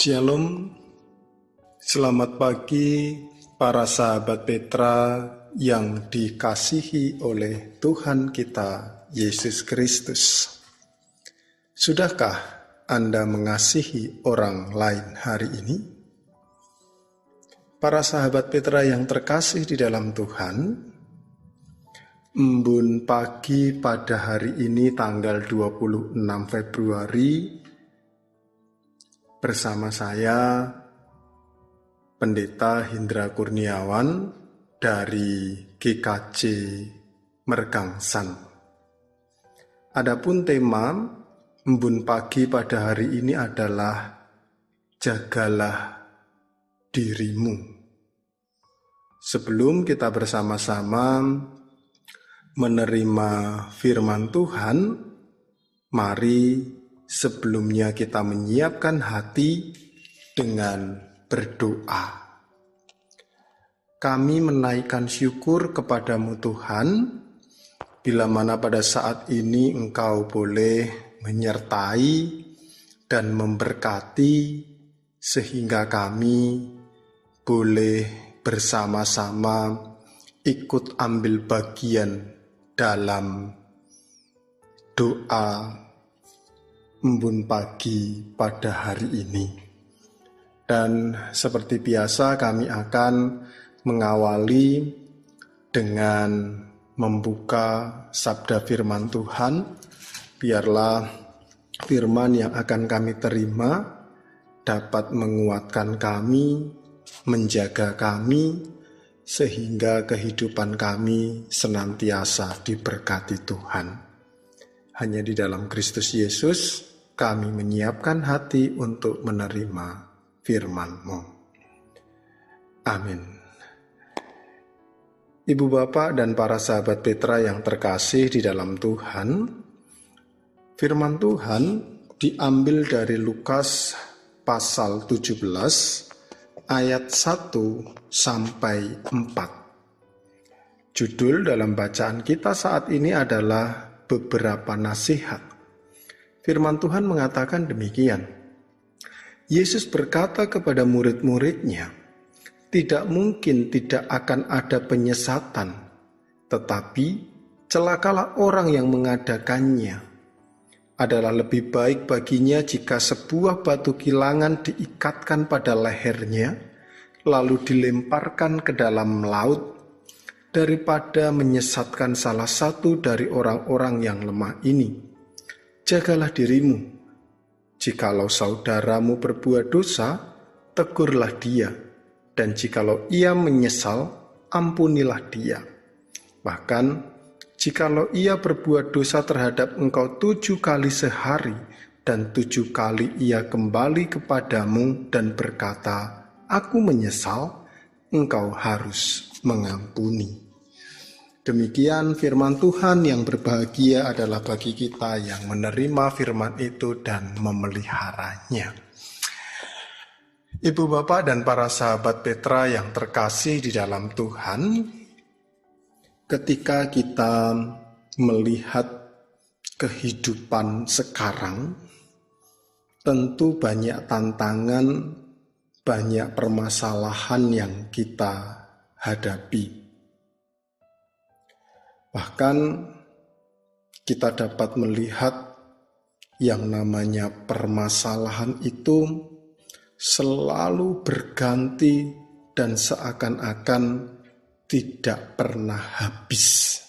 Shalom, selamat pagi para sahabat Petra yang dikasihi oleh Tuhan kita Yesus Kristus. Sudahkah Anda mengasihi orang lain hari ini? Para sahabat Petra yang terkasih di dalam Tuhan, embun pagi pada hari ini tanggal 26 Februari bersama saya, Pendeta Hindra Kurniawan dari GKJ Mergangsan. Adapun tema embun pagi pada hari ini adalah jagalah dirimu. Sebelum kita bersama-sama menerima firman Tuhan, mari sebelumnya kita menyiapkan hati dengan berdoa. Kami menaikkan syukur kepadamu Tuhan, bila mana pada saat ini Engkau boleh menyertai dan memberkati sehingga kami boleh bersama-sama ikut ambil bagian dalam doa embun pagi pada hari ini. Dan seperti biasa kami akan mengawali dengan membuka sabda firman Tuhan. Biarlah firman yang akan kami terima dapat menguatkan kami, menjaga kami, sehingga kehidupan kami senantiasa diberkati Tuhan. Hanya di dalam Kristus Yesus kami menyiapkan hati untuk menerima firman-Mu. Amin. Ibu bapak dan para sahabat Petra yang terkasih di dalam Tuhan, firman Tuhan diambil dari Lukas pasal 17 ayat 1 sampai 4. Judul dalam bacaan kita saat ini adalah beberapa nasihat. Firman Tuhan mengatakan demikian. Yesus berkata kepada murid-muridnya, tidak mungkin tidak akan ada penyesatan, tetapi celakalah orang yang mengadakannya. Adalah lebih baik baginya jika sebuah batu kilangan diikatkan pada lehernya, lalu dilemparkan ke dalam laut, daripada menyesatkan salah satu dari orang-orang yang lemah ini. Jagalah dirimu. Jikalau saudaramu berbuat dosa, tegurlah dia. Dan jikalau ia menyesal, ampunilah dia. Bahkan, jikalau ia berbuat dosa terhadap engkau 7 kali sehari, dan 7 kali ia kembali kepadamu dan berkata, aku menyesal, engkau harus mengampuni. Demikian firman Tuhan. Yang berbahagia adalah bagi kita yang menerima firman itu dan memeliharanya. Ibu bapak dan para sahabat Petra yang terkasih di dalam Tuhan, ketika kita melihat kehidupan sekarang, tentu banyak tantangan, banyak permasalahan yang kita hadapi. Bahkan kita dapat melihat yang namanya permasalahan itu selalu berganti dan seakan-akan tidak pernah habis.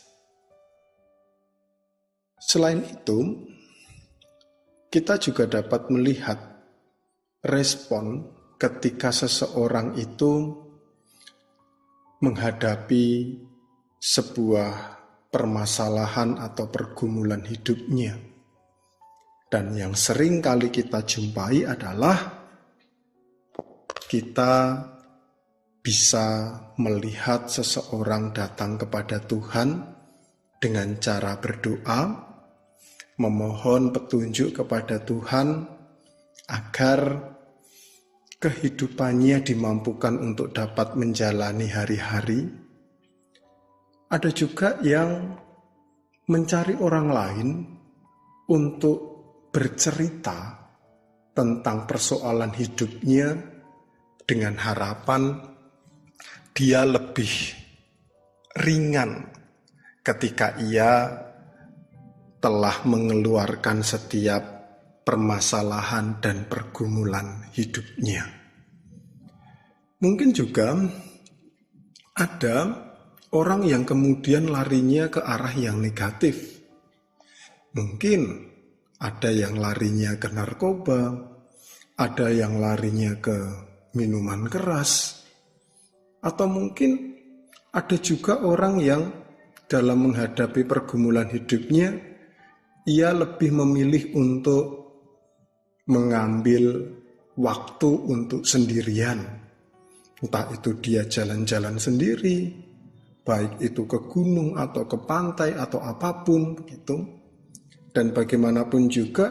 Selain itu, kita juga dapat melihat respon ketika seseorang itu menghadapi sebuah permasalahan atau pergumulan hidupnya. Dan yang sering kali kita jumpai adalah kita bisa melihat seseorang datang kepada Tuhan dengan cara berdoa, memohon petunjuk kepada Tuhan agar kehidupannya dimampukan untuk dapat menjalani hari-hari. Ada juga yang mencari orang lain untuk bercerita tentang persoalan hidupnya dengan harapan dia lebih ringan ketika ia telah mengeluarkan setiap permasalahan dan pergumulan hidupnya. Mungkin juga ada orang yang kemudian larinya ke arah yang negatif. Mungkin ada yang larinya ke narkoba, ada yang larinya ke minuman keras, atau mungkin ada juga orang yang dalam menghadapi pergumulan hidupnya, ia lebih memilih untuk mengambil waktu untuk sendirian. Entah itu dia jalan-jalan sendiri, baik itu ke gunung atau ke pantai atau apapun begitu. Dan bagaimanapun juga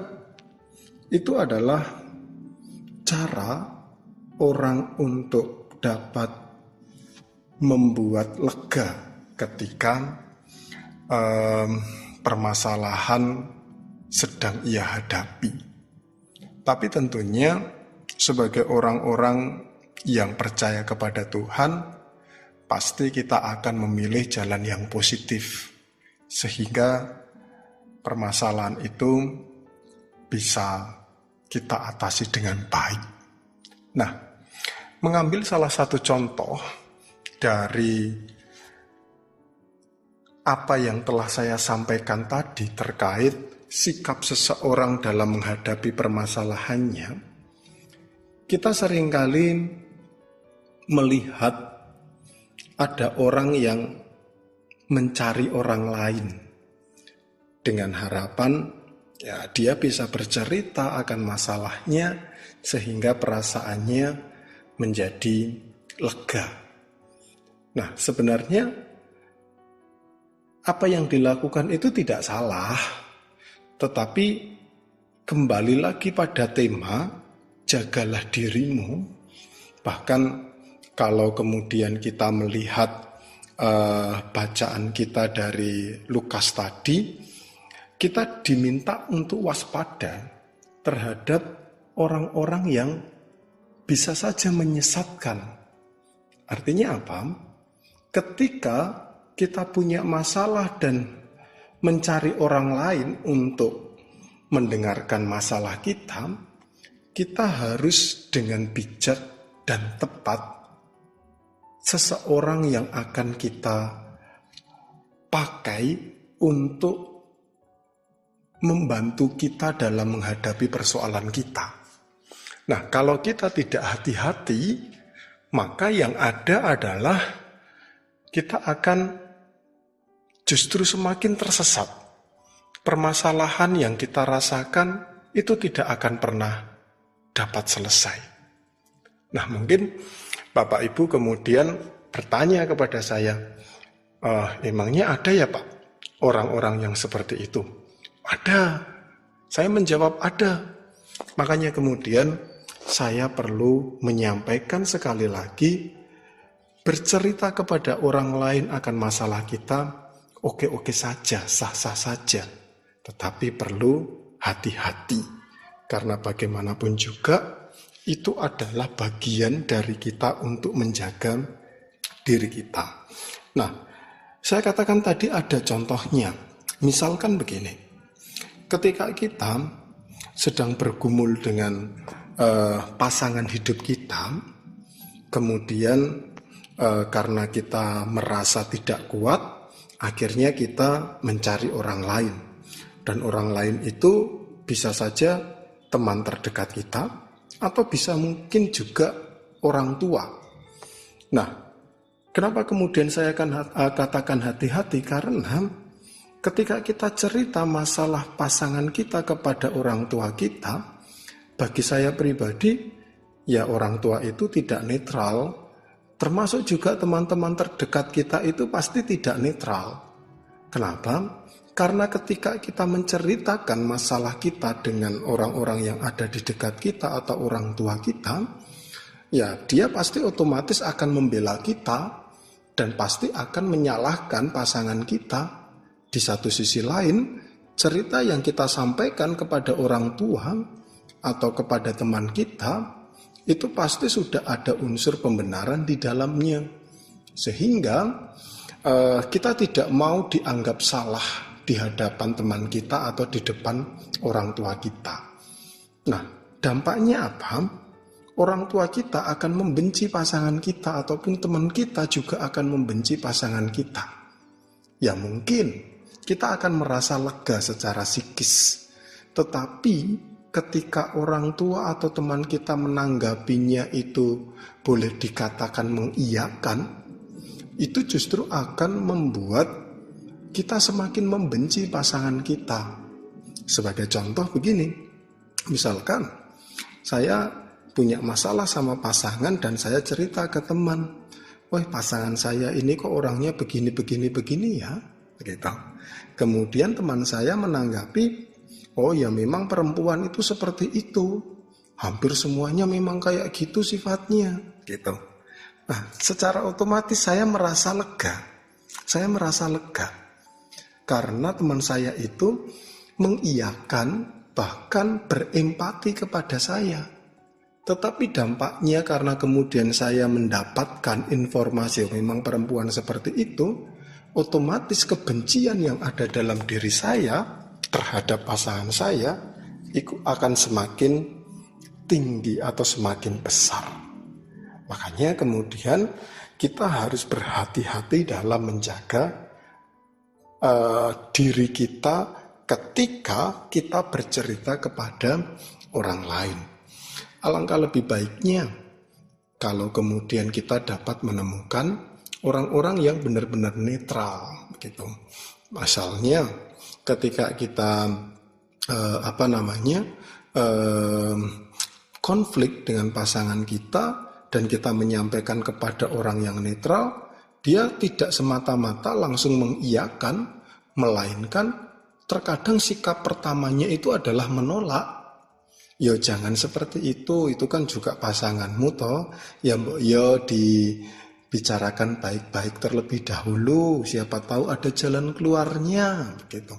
itu adalah cara orang untuk dapat membuat lega ketika permasalahan sedang ia hadapi. Tapi tentunya sebagai orang-orang yang percaya kepada Tuhan, pasti kita akan memilih jalan yang positif sehingga permasalahan itu bisa kita atasi dengan baik. Nah, mengambil salah satu contoh dari apa yang telah saya sampaikan tadi terkait sikap seseorang dalam menghadapi permasalahannya, kita seringkali melihat ada orang yang mencari orang lain dengan harapan ya dia bisa bercerita akan masalahnya sehingga perasaannya menjadi lega. Nah, sebenarnya apa yang dilakukan itu tidak salah, tetapi kembali lagi pada tema jagalah dirimu. Bahkan kalau kemudian kita melihat bacaan kita dari Lukas tadi, kita diminta untuk waspada terhadap orang-orang yang bisa saja menyesatkan. Artinya apa? Ketika kita punya masalah dan mencari orang lain untuk mendengarkan masalah kita, kita harus dengan bijak dan tepat seseorang yang akan kita pakai untuk membantu kita dalam menghadapi persoalan kita. Nah, kalau kita tidak hati-hati, maka yang ada adalah kita akan justru semakin tersesat. Permasalahan yang kita rasakan itu tidak akan pernah dapat selesai. Nah, mungkin Bapak Ibu kemudian bertanya kepada saya, emangnya ada ya Pak orang-orang yang seperti itu? Ada. Saya menjawab ada. Makanya kemudian saya perlu menyampaikan sekali lagi, bercerita kepada orang lain akan masalah kita, oke-oke saja, sah-sah saja. Tetapi perlu hati-hati. Karena bagaimanapun juga, itu adalah bagian dari kita untuk menjaga diri kita. Nah, saya katakan tadi ada contohnya. Misalkan begini. Ketika kita sedang bergumul dengan pasangan hidup kita, kemudian karena kita merasa tidak kuat, akhirnya kita mencari orang lain. Dan orang lain itu bisa saja teman terdekat kita, atau bisa mungkin juga orang tua. Nah, kenapa kemudian saya akan katakan hati-hati? Karena ketika kita cerita masalah pasangan kita kepada orang tua kita, bagi saya pribadi, ya orang tua itu tidak netral, termasuk juga teman-teman terdekat kita itu pasti tidak netral. Kenapa? Karena ketika kita menceritakan masalah kita dengan orang-orang yang ada di dekat kita atau orang tua kita, ya dia pasti otomatis akan membela kita dan pasti akan menyalahkan pasangan kita. Di satu sisi lain, cerita yang kita sampaikan kepada orang tua atau kepada teman kita, itu pasti sudah ada unsur pembenaran di dalamnya. Sehingga kita tidak mau dianggap salah di hadapan teman kita atau di depan orang tua kita. Nah, dampaknya apa? Orang tua kita akan membenci pasangan kita, ataupun teman kita juga akan membenci pasangan kita. Ya mungkin kita akan merasa lega secara psikis, tetapi ketika orang tua atau teman kita menanggapinya itu boleh dikatakan mengiyakan, itu justru akan membuat kita semakin membenci pasangan kita. Sebagai contoh begini, misalkan saya punya masalah sama pasangan dan saya cerita ke teman, "Wah, pasangan saya ini kok orangnya begini ya," gitu. Kemudian teman saya menanggapi, "Oh ya, memang perempuan itu seperti itu. Hampir semuanya memang kayak gitu sifatnya," gitu. Nah, secara otomatis saya merasa lega. Saya merasa lega karena teman saya itu mengiyakan, bahkan berempati kepada saya. Tetapi dampaknya karena kemudian saya mendapatkan informasi memang perempuan seperti itu, otomatis kebencian yang ada dalam diri saya terhadap pasangan saya itu akan semakin tinggi atau semakin besar. Makanya kemudian kita harus berhati-hati dalam menjaga diri kita ketika kita bercerita kepada orang lain. Alangkah lebih baiknya kalau kemudian kita dapat menemukan orang-orang yang benar-benar netral, gitu. Misalnya ketika kita konflik dengan pasangan kita dan kita menyampaikan kepada orang yang netral, dia tidak semata-mata langsung mengiyakan, melainkan terkadang sikap pertamanya itu adalah menolak. "Yo jangan seperti itu kan juga pasanganmu toh. Ya mbok yo dibicarakan baik-baik terlebih dahulu, siapa tahu ada jalan keluarnya," begitu.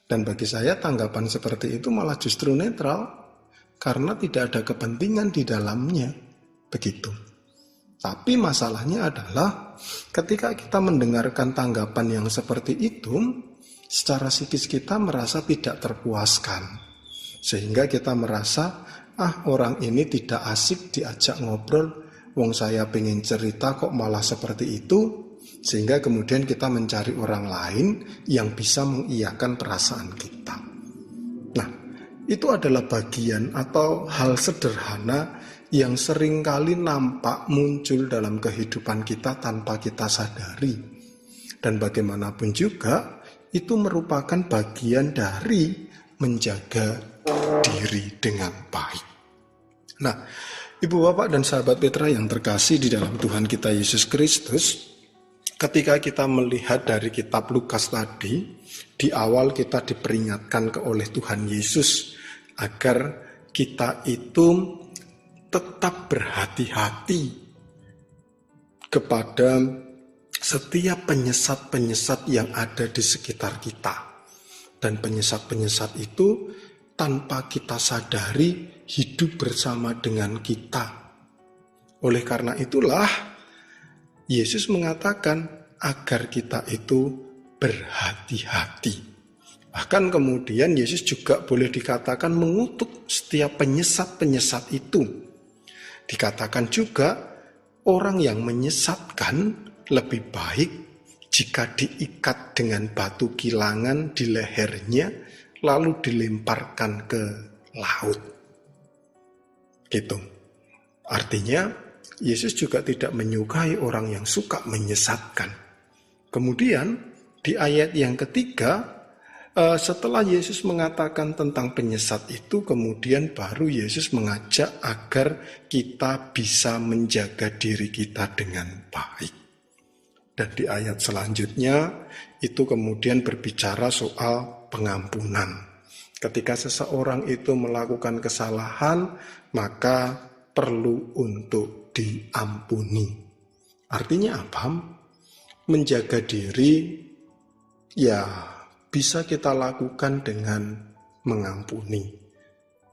Dan bagi saya tanggapan seperti itu malah justru netral, karena tidak ada kepentingan di dalamnya, begitu. Tapi masalahnya adalah ketika kita mendengarkan tanggapan yang seperti itu, secara psikis kita merasa tidak terpuaskan. Sehingga kita merasa, orang ini tidak asik diajak ngobrol, wong saya pengen cerita kok malah seperti itu. Sehingga kemudian kita mencari orang lain yang bisa mengiyakan perasaan kita. Nah, itu adalah bagian atau hal sederhana yang seringkali nampak muncul dalam kehidupan kita tanpa kita sadari. Dan bagaimanapun juga, itu merupakan bagian dari menjaga diri dengan baik. Nah, Ibu Bapak dan sahabat Petra yang terkasih di dalam Tuhan kita Yesus Kristus, ketika kita melihat dari kitab Lukas tadi, di awal kita diperingatkan oleh Tuhan Yesus agar kita itu tetap berhati-hati kepada setiap penyesat-penyesat yang ada di sekitar kita. Dan penyesat-penyesat itu tanpa kita sadari hidup bersama dengan kita. Oleh karena itulah Yesus mengatakan agar kita itu berhati-hati. Bahkan kemudian Yesus juga boleh dikatakan mengutuk setiap penyesat-penyesat itu. Dikatakan juga orang yang menyesatkan lebih baik jika diikat dengan batu kilangan di lehernya lalu dilemparkan ke laut. Gitu. Artinya Yesus juga tidak menyukai orang yang suka menyesatkan. Kemudian di ayat yang ketiga, setelah Yesus mengatakan tentang penyesat itu, kemudian baru Yesus mengajak agar kita bisa menjaga diri kita dengan baik. Dan di ayat selanjutnya itu kemudian berbicara soal pengampunan. Ketika seseorang itu melakukan kesalahan, maka perlu untuk diampuni. Artinya apa? Menjaga diri ya bisa kita lakukan dengan mengampuni.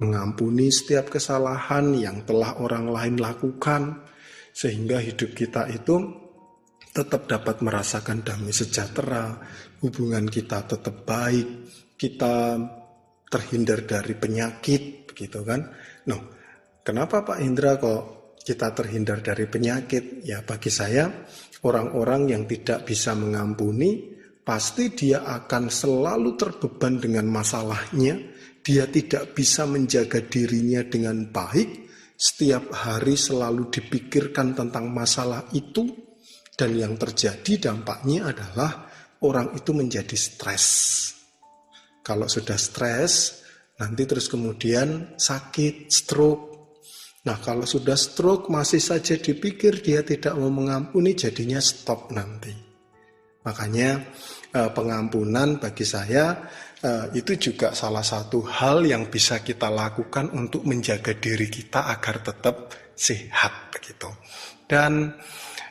mengampuni setiap kesalahan yang telah orang lain lakukan, sehingga hidup kita itu tetap dapat merasakan damai sejahtera, hubungan kita tetap baik, kita terhindar dari penyakit, begitu kan? Nah, kenapa Pak Indra kok kita terhindar dari penyakit? Ya, bagi saya, orang-orang yang tidak bisa mengampuni, pasti dia akan selalu terbeban dengan masalahnya. Dia tidak bisa menjaga dirinya dengan baik. Setiap hari selalu dipikirkan tentang masalah itu. Dan yang terjadi dampaknya adalah orang itu menjadi stres. Kalau sudah stres, nanti terus kemudian sakit, stroke. Nah, kalau sudah stroke masih saja dipikir dia tidak mau mengampuni, jadinya stop nanti. Makanya pengampunan bagi saya itu juga salah satu hal yang bisa kita lakukan untuk menjaga diri kita agar tetap sehat begitu. Dan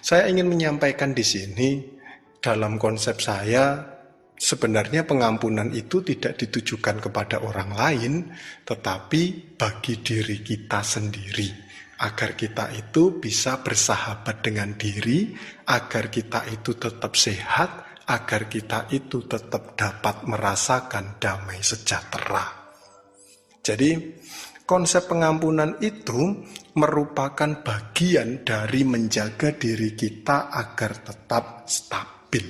saya ingin menyampaikan di sini dalam konsep saya, sebenarnya pengampunan itu tidak ditujukan kepada orang lain, tetapi bagi diri kita sendiri, agar kita itu bisa bersahabat dengan diri, agar kita itu tetap sehat, agar kita itu tetap dapat merasakan damai sejahtera. Jadi konsep pengampunan itu merupakan bagian dari menjaga diri kita agar tetap stabil.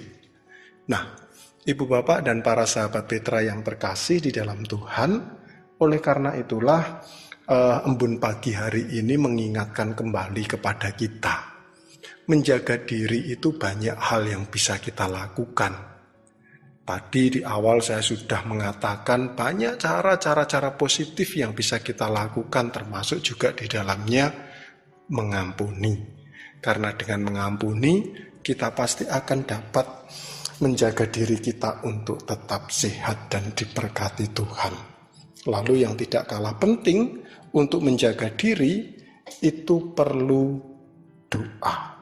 Nah, Ibu Bapak dan para sahabat Petra yang terkasih di dalam Tuhan, oleh karena itulah embun pagi hari ini mengingatkan kembali kepada kita. Menjaga diri itu banyak hal yang bisa kita lakukan. Tadi di awal saya sudah mengatakan banyak cara positif yang bisa kita lakukan, termasuk juga di dalamnya mengampuni. Karena dengan mengampuni, kita pasti akan dapat menjaga diri kita untuk tetap sehat dan diberkati Tuhan. Lalu yang tidak kalah penting untuk menjaga diri itu perlu doa.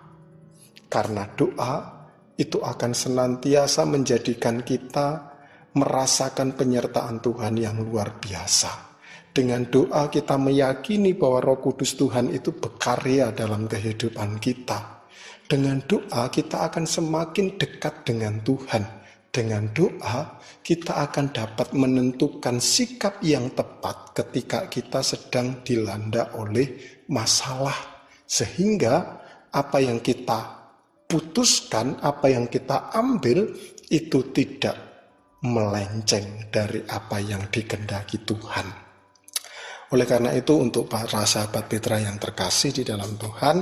Karena doa itu akan senantiasa menjadikan kita merasakan penyertaan Tuhan yang luar biasa. Dengan doa kita meyakini bahwa Roh Kudus Tuhan itu berkarya dalam kehidupan kita. Dengan doa kita akan semakin dekat dengan Tuhan. Dengan doa kita akan dapat menentukan sikap yang tepat ketika kita sedang dilanda oleh masalah. Sehingga apa yang kita putuskan, apa yang kita ambil itu tidak melenceng dari apa yang dikehendaki Tuhan. Oleh karena itu untuk para sahabat Petra yang terkasih di dalam Tuhan,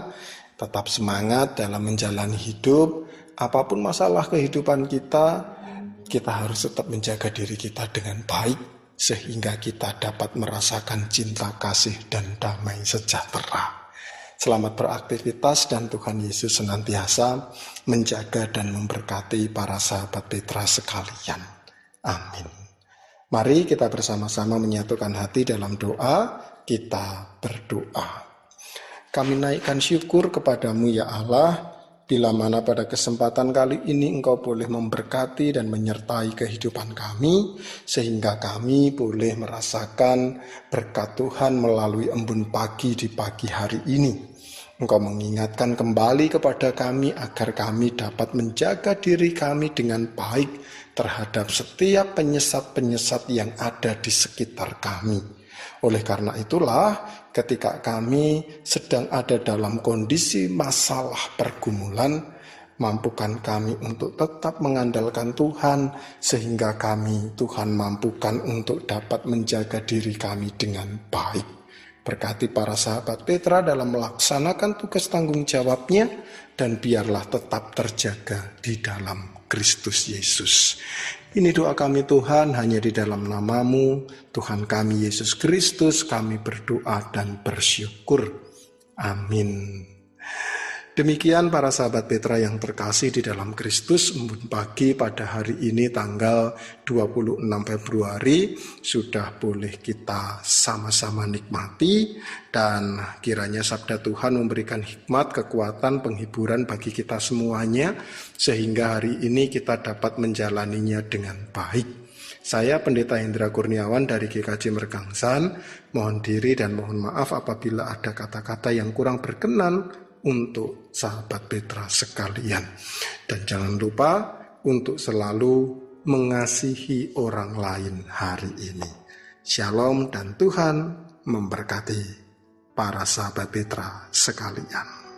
tetap semangat dalam menjalani hidup. Apapun masalah kehidupan kita harus tetap menjaga diri kita dengan baik sehingga kita dapat merasakan cinta kasih dan damai sejahtera. Selamat beraktivitas dan Tuhan Yesus senantiasa menjaga dan memberkati para sahabat Petra sekalian. Amin. Mari kita bersama-sama menyatukan hati dalam doa, kita berdoa. Kami naikkan syukur kepadamu ya Allah, bila mana pada kesempatan kali ini Engkau boleh memberkati dan menyertai kehidupan kami, sehingga kami boleh merasakan berkat Tuhan melalui embun pagi di pagi hari ini. Engkau mengingatkan kembali kepada kami agar kami dapat menjaga diri kami dengan baik terhadap setiap penyesat-penyesat yang ada di sekitar kami. Oleh karena itulah, ketika kami sedang ada dalam kondisi masalah pergumulan, mampukan kami untuk tetap mengandalkan Tuhan, sehingga Tuhan mampukan untuk dapat menjaga diri kami dengan baik. Berkati para sahabat Petra dalam melaksanakan tugas tanggung jawabnya, dan biarlah tetap terjaga di dalam Kristus Yesus. Ini doa kami Tuhan, hanya di dalam nama-Mu, Tuhan kami Yesus Kristus, kami berdoa dan bersyukur. Amin. Demikian para sahabat Petra yang terkasih di dalam Kristus, embun pagi pada hari ini tanggal 26 Februari sudah boleh kita sama-sama nikmati, dan kiranya sabda Tuhan memberikan hikmat, kekuatan, penghiburan bagi kita semuanya, sehingga hari ini kita dapat menjalaninya dengan baik. Saya Pendeta Hendra Kurniawan dari GKJ Mergangsan, mohon diri dan mohon maaf apabila ada kata-kata yang kurang berkenan untuk sahabat Petra sekalian. Dan jangan lupa untuk selalu mengasihi orang lain hari ini. Shalom dan Tuhan memberkati para sahabat Petra sekalian.